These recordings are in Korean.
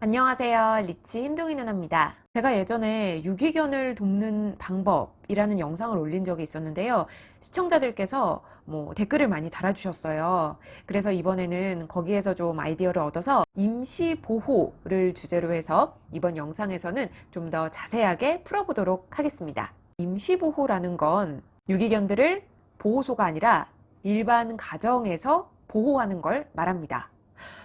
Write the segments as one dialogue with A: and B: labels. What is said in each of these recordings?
A: 안녕하세요. 리치 흰둥이 누나입니다. 제가 예전에 유기견을 돕는 방법이라는 영상을 올린 적이 있었는데요. 시청자들께서 댓글을 많이 달아주셨어요. 그래서 이번에는 거기에서 좀 아이디어를 얻어서 임시보호를 주제로 해서 이번 영상에서는 좀 더 자세하게 풀어보도록 하겠습니다. 임시보호라는 건 유기견들을 보호소가 아니라 일반 가정에서 보호하는 걸 말합니다.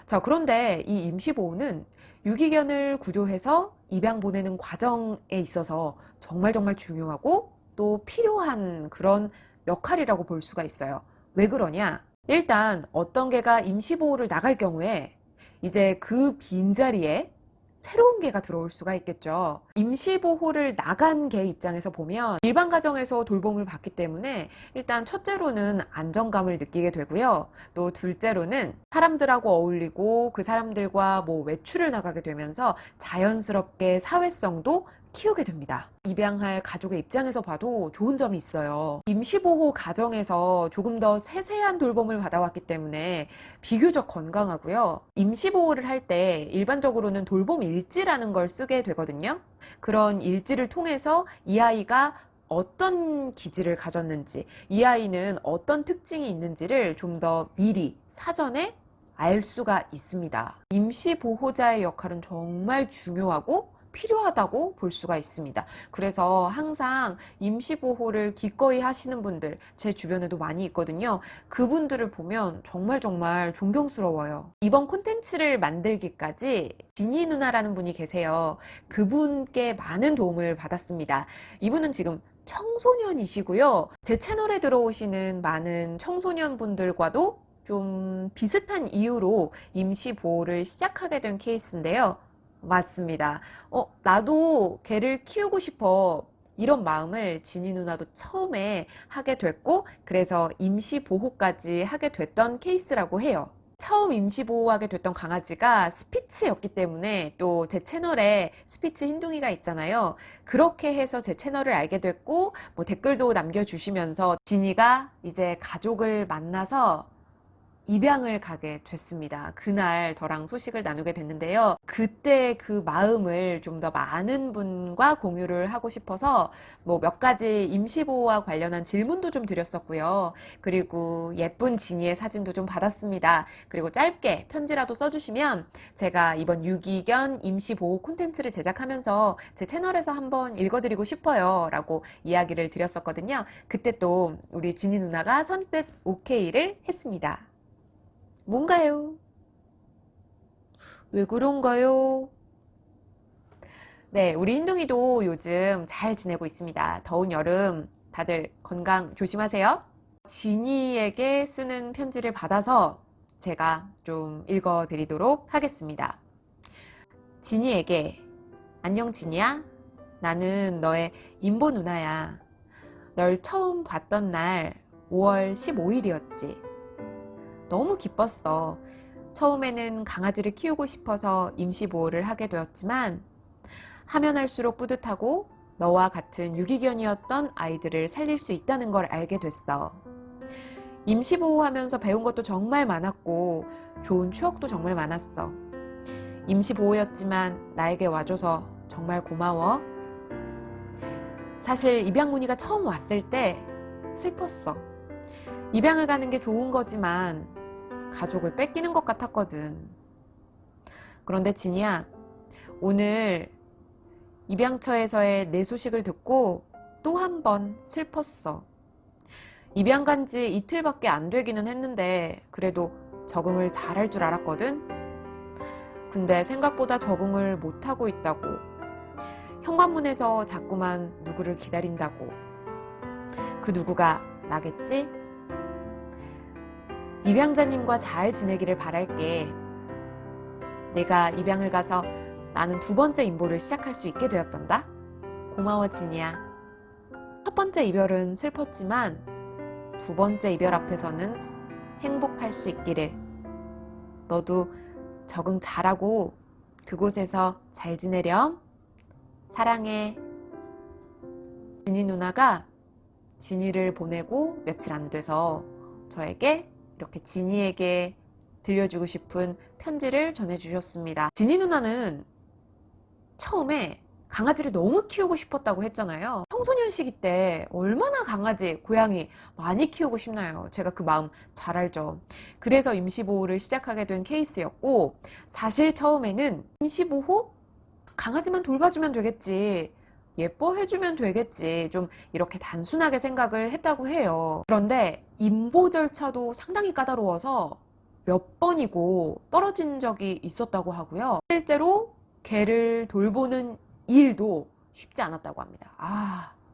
A: 자, 그런데 이 임시보호는 유기견을 구조해서 입양 보내는 과정에 있어서 정말 중요하고 또 필요한 그런 역할이라고 볼 수가 있어요. 왜 그러냐? 일단 어떤 개가 임시보호를 나갈 경우에 이제 그 빈자리에 새로운 개가 들어올 수가 있겠죠. 임시보호를 나간 개 입장에서 보면 일반 가정에서 돌봄을 받기 때문에 일단 첫째로는 안정감을 느끼게 되고요. 또 둘째로는 사람들하고 어울리고 그 사람들과 외출을 나가게 되면서 자연스럽게 사회성도 키우게 됩니다. 입양할 가족의 입장에서 봐도 좋은 점이 있어요. 임시보호 가정에서 조금 더 세세한 돌봄을 받아왔기 때문에 비교적 건강하고요. 임시보호를 할 때 일반적으로는 돌봄 일지라는 걸 쓰게 되거든요. 그런 일지를 통해서 이 아이가 어떤 기질을 가졌는지, 이 아이는 어떤 특징이 있는지를 좀 더 미리 사전에 알 수가 있습니다. 임시보호자의 역할은 정말 중요하고 필요하다고 볼 수가 있습니다. 그래서 항상 임시보호를 기꺼이 하시는 분들 제 주변에도 많이 있거든요. 그분들을 보면 정말 존경스러워요. 이번 콘텐츠를 만들기까지 지니 누나라는 분이 계세요. 그분께 많은 도움을 받았습니다. 이분은 지금 청소년이시고요. 제 채널에 들어오시는 많은 청소년 분들과도 좀 비슷한 이유로 임시보호를 시작하게 된 케이스인데요. 맞습니다. 나도 개를 키우고 싶어. 이런 마음을 지니 누나도 처음에 하게 됐고, 그래서 임시보호까지 하게 됐던 케이스라고 해요. 처음 임시보호하게 됐던 강아지가 스피츠였기 때문에 또 제 채널에 스피츠 흰둥이가 있잖아요. 그렇게 해서 제 채널을 알게 됐고, 댓글도 남겨주시면서 지니가 이제 가족을 만나서 입양을 가게 됐습니다. 그날 저랑 소식을 나누게 됐는데요. 그때 그 마음을 좀 더 많은 분과 공유를 하고 싶어서 몇 가지 임시보호와 관련한 질문도 좀 드렸었고요. 그리고 예쁜 지니의 사진도 좀 받았습니다. 그리고 짧게 편지라도 써주시면 제가 이번 유기견 임시보호 콘텐츠를 제작하면서 제 채널에서 한번 읽어드리고 싶어요 라고 이야기를 드렸었거든요. 그때 또 우리 지니 누나가 선뜻 오케이를 했습니다. 뭔가요? 왜 그런가요? 네, 우리 흰둥이도 요즘 잘 지내고 있습니다. 더운 여름 다들 건강 조심하세요. 지니에게 쓰는 편지를 받아서 제가 좀 읽어드리도록 하겠습니다. 지니에게, 안녕 지니야. 나는 너의 임보 누나야. 널 처음 봤던 날 5월 15일이었지. 너무 기뻤어. 처음에는 강아지를 키우고 싶어서 임시보호를 하게 되었지만 하면 할수록 뿌듯하고 너와 같은 유기견이었던 아이들을 살릴 수 있다는 걸 알게 됐어. 임시보호하면서 배운 것도 정말 많았고 좋은 추억도 정말 많았어. 임시보호였지만 나에게 와줘서 정말 고마워. 사실 입양 문의가 처음 왔을 때 슬펐어. 입양을 가는 게 좋은 거지만 가족을 뺏기는 것 같았거든. 그런데 지니야, 오늘 입양처에서의 내 소식을 듣고 또 한 번 슬펐어. 입양 간 지 이틀밖에 안 되기는 했는데 그래도 적응을 잘할 줄 알았거든. 근데 생각보다 적응을 못하고 있다고. 현관문에서 자꾸만 누구를 기다린다고. 그 누구가 나겠지? 입양자님과 잘 지내기를 바랄게. 내가 입양을 가서 나는 두 번째 임보를 시작할 수 있게 되었단다. 고마워 지니야. 첫 번째 이별은 슬펐지만 두 번째 이별 앞에서는 행복할 수 있기를. 너도 적응 잘하고 그곳에서 잘 지내렴. 사랑해. 지니 누나가 지니를 보내고 며칠 안 돼서 저에게 이렇게 지니에게 들려주고 싶은 편지를 전해주셨습니다. 지니 누나는 처음에 강아지를 너무 키우고 싶었다고 했잖아요. 청소년 시기 때 얼마나 강아지, 고양이 많이 키우고 싶나요? 제가 그 마음 잘 알죠. 그래서 임시보호를 시작하게 된 케이스였고, 사실 처음에는 임시보호? 강아지만 돌봐주면 되겠지. 예뻐해주면 되겠지. 좀 이렇게 단순하게 생각을 했다고 해요. 그런데 임보 절차도 상당히 까다로워서 몇 번이고 떨어진 적이 있었다고 하고요. 실제로 개를 돌보는 일도 쉽지 않았다고 합니다.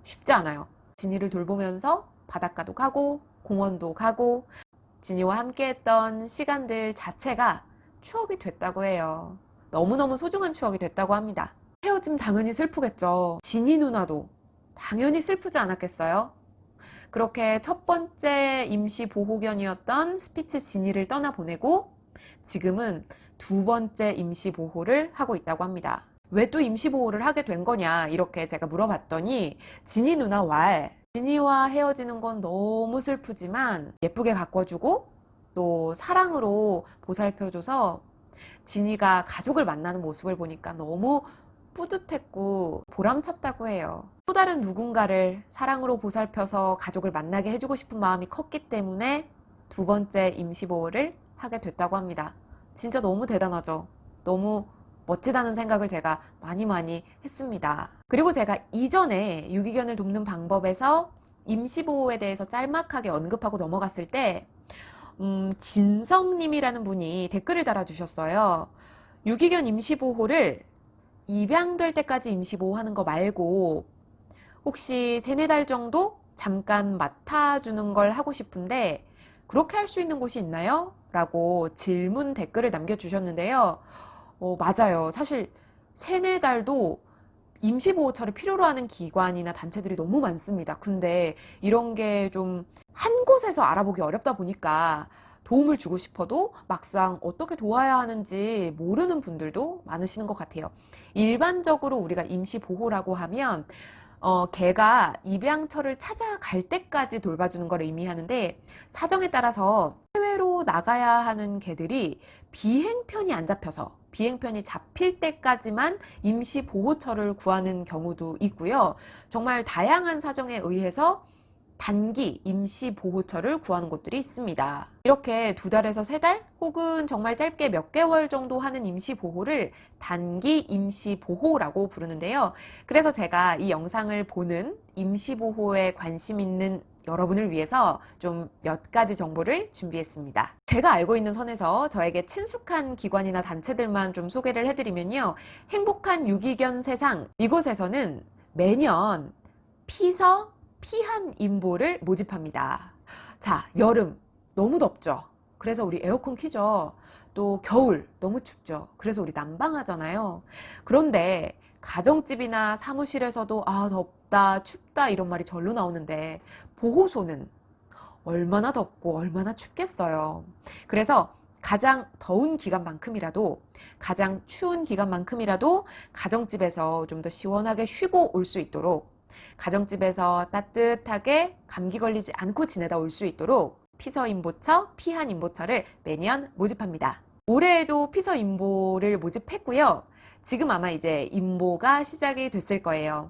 A: 쉽지 않아요. 지니를 돌보면서 바닷가도 가고 공원도 가고 지니와 함께 했던 시간들 자체가 추억이 됐다고 해요. 너무너무 소중한 추억이 됐다고 합니다. 헤어짐 당연히 슬프겠죠. 지니 누나도 당연히 슬프지 않았겠어요? 그렇게 첫 번째 임시 보호견이었던 스피츠 지니를 떠나보내고 지금은 두 번째 임시 보호를 하고 있다고 합니다. 왜 또 임시 보호를 하게 된 거냐 이렇게 제가 물어봤더니 지니 누나 지니와 헤어지는 건 너무 슬프지만 예쁘게 가꿔주고 또 사랑으로 보살펴줘서 지니가 가족을 만나는 모습을 보니까 너무 뿌듯했고 보람찼다고 해요. 또 다른 누군가를 사랑으로 보살펴서 가족을 만나게 해주고 싶은 마음이 컸기 때문에 두 번째 임시보호를 하게 됐다고 합니다. 진짜 너무 대단하죠. 너무 멋지다는 생각을 제가 많이 했습니다. 그리고 제가 이전에 유기견을 돕는 방법에서 임시보호에 대해서 짤막하게 언급하고 넘어갔을 때 진성님이라는 분이 댓글을 달아주셨어요. 유기견 임시보호를 입양될 때까지 임시보호하는 거 말고 혹시 3-4달 정도 잠깐 맡아주는 걸 하고 싶은데 그렇게 할 수 있는 곳이 있나요? 라고 질문 댓글을 남겨주셨는데요. 맞아요. 사실 3-4달도 임시보호처를 필요로 하는 기관이나 단체들이 너무 많습니다. 근데 이런 게 좀 한 곳에서 알아보기 어렵다 보니까 도움을 주고 싶어도 막상 어떻게 도와야 하는지 모르는 분들도 많으시는 것 같아요. 일반적으로 우리가 임시보호라고 하면 개가 입양처를 찾아갈 때까지 돌봐주는 걸 의미하는데 사정에 따라서 해외로 나가야 하는 개들이 비행편이 안 잡혀서 비행편이 잡힐 때까지만 임시보호처를 구하는 경우도 있고요. 정말 다양한 사정에 의해서 단기 임시보호처를 구하는 곳들이 있습니다. 이렇게 2달에서 3달 혹은 정말 짧게 몇 개월 정도 하는 임시보호를 단기 임시보호라고 부르는데요. 그래서 제가 이 영상을 보는 임시보호에 관심 있는 여러분을 위해서 좀 몇 가지 정보를 준비했습니다. 제가 알고 있는 선에서 저에게 친숙한 기관이나 단체들만 좀 소개를 해드리면요. 행복한 유기견 세상, 이곳에서는 매년 피한임보를 모집합니다. 자, 여름 너무 덥죠. 그래서 우리 에어컨 켜죠. 또 겨울 너무 춥죠. 그래서 우리 난방하잖아요. 그런데 가정집이나 사무실에서도 덥다, 춥다 이런 말이 절로 나오는데 보호소는 얼마나 덥고 얼마나 춥겠어요. 그래서 가장 더운 기간만큼이라도 가장 추운 기간만큼이라도 가정집에서 좀 더 시원하게 쉬고 올 수 있도록 가정집에서 따뜻하게 감기 걸리지 않고 지내다 올 수 있도록 피서임보처, 피한임보처를 매년 모집합니다. 올해에도 피서임보를 모집했고요. 지금 아마 이제 임보가 시작이 됐을 거예요.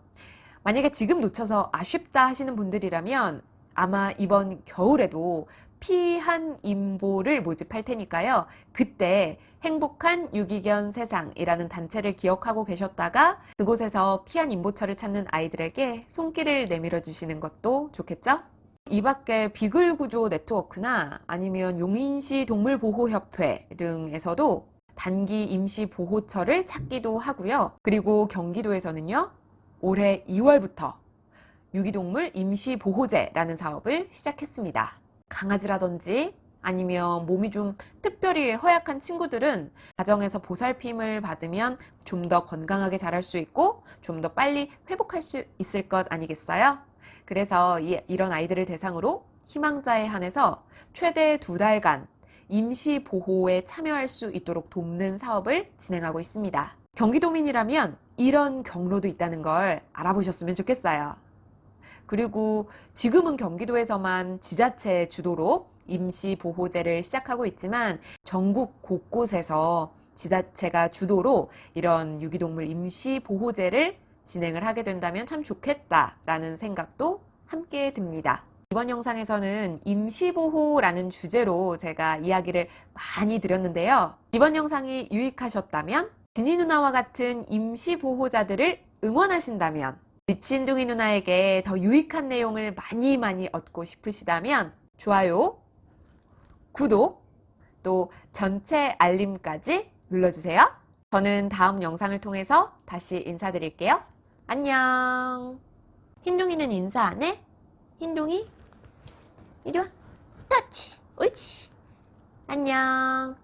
A: 만약에 지금 놓쳐서 아쉽다 하시는 분들이라면 아마 이번 겨울에도 피한임보를 모집할 테니까요. 그때 행복한 유기견 세상이라는 단체를 기억하고 계셨다가 그곳에서 피한임보처를 찾는 아이들에게 손길을 내밀어 주시는 것도 좋겠죠? 이 밖에 비글구조 네트워크나 아니면 용인시 동물보호협회 등에서도 단기 임시보호처를 찾기도 하고요. 그리고 경기도에서는요. 올해 2월부터 유기동물 임시보호제라는 사업을 시작했습니다. 강아지라든지 아니면 몸이 좀 특별히 허약한 친구들은 가정에서 보살핌을 받으면 좀 더 건강하게 자랄 수 있고 좀 더 빨리 회복할 수 있을 것 아니겠어요? 그래서 이런 아이들을 대상으로 희망자에 한해서 최대 2달간 임시보호에 참여할 수 있도록 돕는 사업을 진행하고 있습니다. 경기도민이라면 이런 경로도 있다는 걸 알아보셨으면 좋겠어요. 그리고 지금은 경기도에서만 지자체 주도로 임시보호제를 시작하고 있지만 전국 곳곳에서 지자체가 주도로 이런 유기동물 임시보호제를 진행을 하게 된다면 참 좋겠다라는 생각도 함께 듭니다. 이번 영상에서는 임시보호라는 주제로 제가 이야기를 많이 드렸는데요. 이번 영상이 유익하셨다면 지니 누나와 같은 임시보호자들을 응원하신다면 리치인둥이 누나에게 더 유익한 내용을 많이 얻고 싶으시다면 좋아요, 구독, 또 전체 알림까지 눌러주세요. 저는 다음 영상을 통해서 다시 인사드릴게요. 안녕. 흰둥이는 인사 안 해? 흰둥이? 이리 와. 터치. 옳지. 안녕.